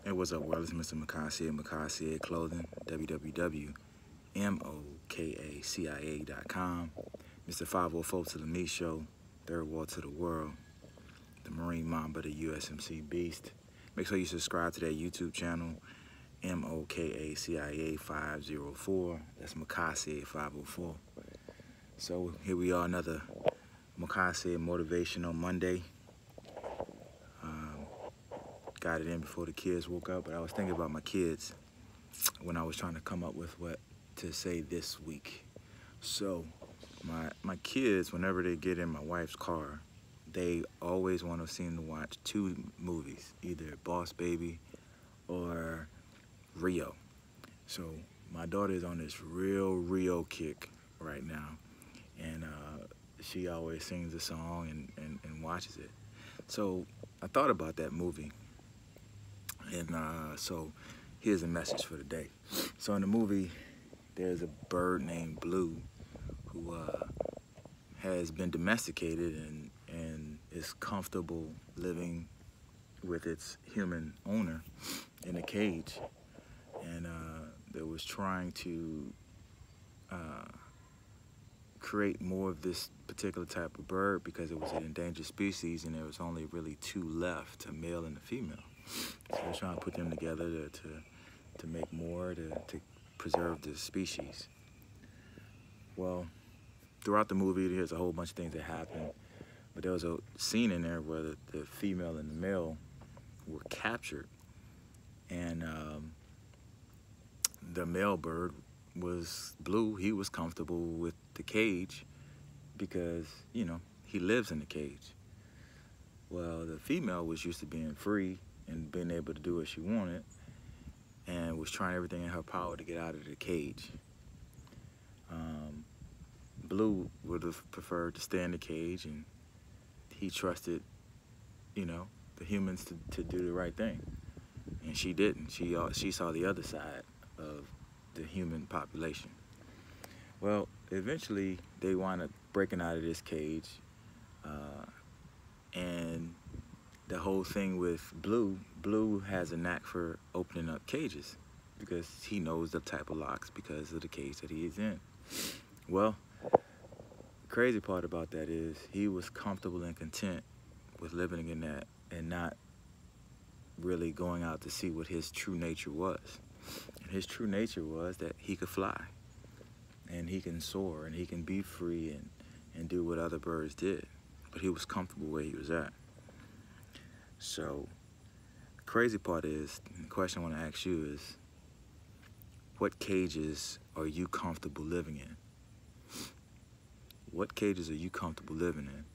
Hey, what's up, world? It's Mr. Mokaciá, Mokaciá Clothing, www.mokacia.com. Mr. 504 to the Me Show, Third War to the World, the Marine Mamba, the USMC Beast. Make sure you subscribe to that YouTube channel, Mokacia 504. That's Mokaciá 504. So here we are, another Mokaciá Motivational Monday. Got it in before the kids woke up, but I was thinking about my kids when I was trying to come up with what to say this week. So my kids, whenever they get in my wife's car, they always want to seem to watch two movies, either Boss Baby or Rio. So my daughter is on this real Rio kick right now, and she always sings the song and watches it. So I thought about that movie. And so here's a message for the day. So in the movie, there's a bird named Blue who has been domesticated and is comfortable living with its human owner in a cage. And that was trying to create more of this particular type of bird because it was an endangered species and there was only really two left, a male and a female. So they're trying to put them together to make more, to preserve the species. Well, throughout the movie, there's a whole bunch of things that happen, but there was a scene in there where the female and the male were captured, and the male bird was Blue. He was comfortable with the cage because, you know, he lives in the cage. Well, the female was used to being free and being able to do what she wanted, and was trying everything in her power to get out of the cage. Blue would have preferred to stay in the cage, and he trusted, you know, the humans to do the right thing, and she didn't. She saw the other side of the human population. Well, eventually they wound up breaking out of this cage, and the whole thing with Blue has a knack for opening up cages because he knows the type of locks because of the cage that he is in. Well, the crazy part about that is he was comfortable and content with living in that and not really going out to see what his true nature was. And his true nature was that he could fly and he can soar and he can be free and do what other birds did. But he was comfortable where he was at. So the crazy part is, the question I want to ask you is, what cages are you comfortable living in? What cages are you comfortable living in?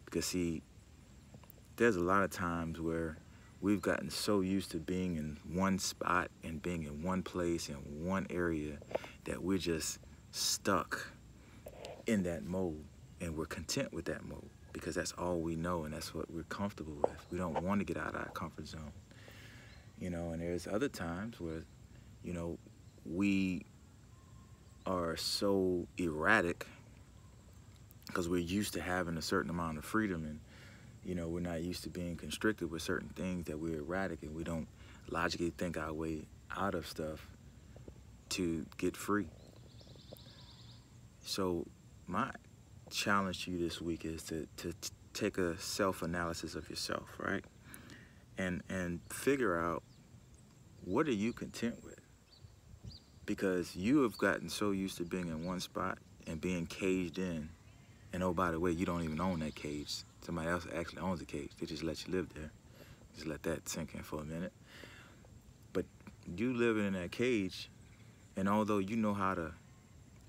Because see, there's a lot of times where we've gotten so used to being in one spot and being in one place in one area that we're just stuck in that mode, and we're content with that mode because that's all we know and that's what we're comfortable with. We don't want to get out of our comfort zone, you know. And there's other times where, you know, we are so erratic because we're used to having a certain amount of freedom, and, you know, we're not used to being constricted with certain things, that we're erratic and we don't logically think our way out of stuff to get free. So my challenge to you this week is to take a self-analysis of yourself, right? And figure out, what are you content with? Because you have gotten so used to being in one spot and being caged in, and oh, by the way, you don't even own that cage. Somebody else actually owns the cage. They just let you live there. Just let that sink in for a minute. But you living in that cage, and although you know how to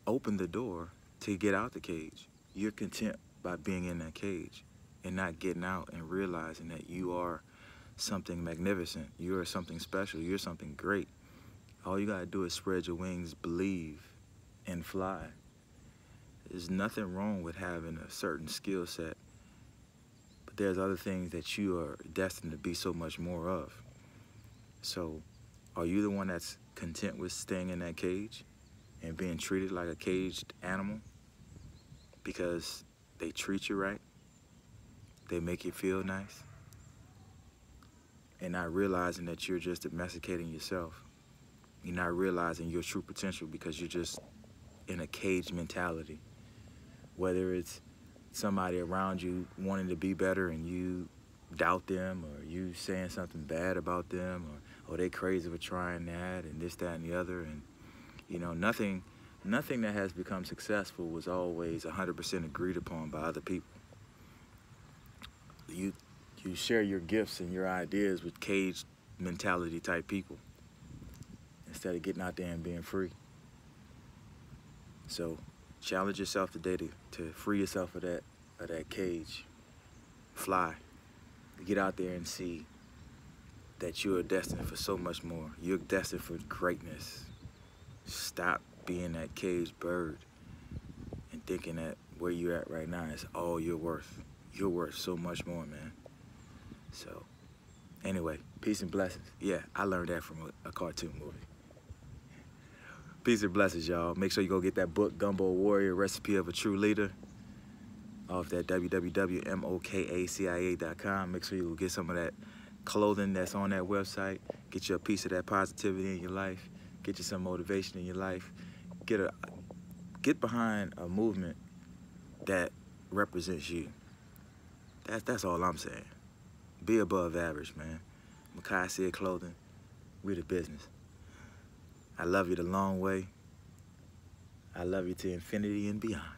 open the door to get out the cage, you're content by being in that cage and not getting out and realizing that you are something magnificent. You're something special. You're something great. All you gotta do is spread your wings, believe, and fly. There's nothing wrong with having a certain skill set, but there's other things that you are destined to be so much more of. So are you the one that's content with staying in that cage and being treated like a caged animal because they treat you right, they make you feel nice? and not realizing that you're just domesticating yourself. You're not realizing your true potential because you're just in a cage mentality. Whether it's somebody around you wanting to be better and you doubt them, or you saying something bad about them, or they crazy for trying that and this, that, and the other. And you know, nothing that has become successful was always 100% agreed upon by other people. You share your gifts and your ideas with cage mentality type people instead of getting out there and being free. So challenge yourself today to free yourself of that cage. Fly. Get out there and see that you are destined for so much more. You're destined for greatness. Stop being that caged bird and thinking that where you're at right now is all you're worth. You're worth so much more, man. So anyway, peace and blessings. Yeah, I learned that from a cartoon movie. Peace and blessings, y'all. Make sure you go get that book, Gumbo Warrior, Recipe of a True Leader, off that www.mokacia.com. Make sure you go get some of that clothing that's on that website. Get you a piece of that positivity in your life. Get you some motivation in your life. Get behind a movement that represents you. That's all I'm saying. Be above average, man. Mokaciá Clothing, we the business. I love you the long way. I love you to infinity and beyond.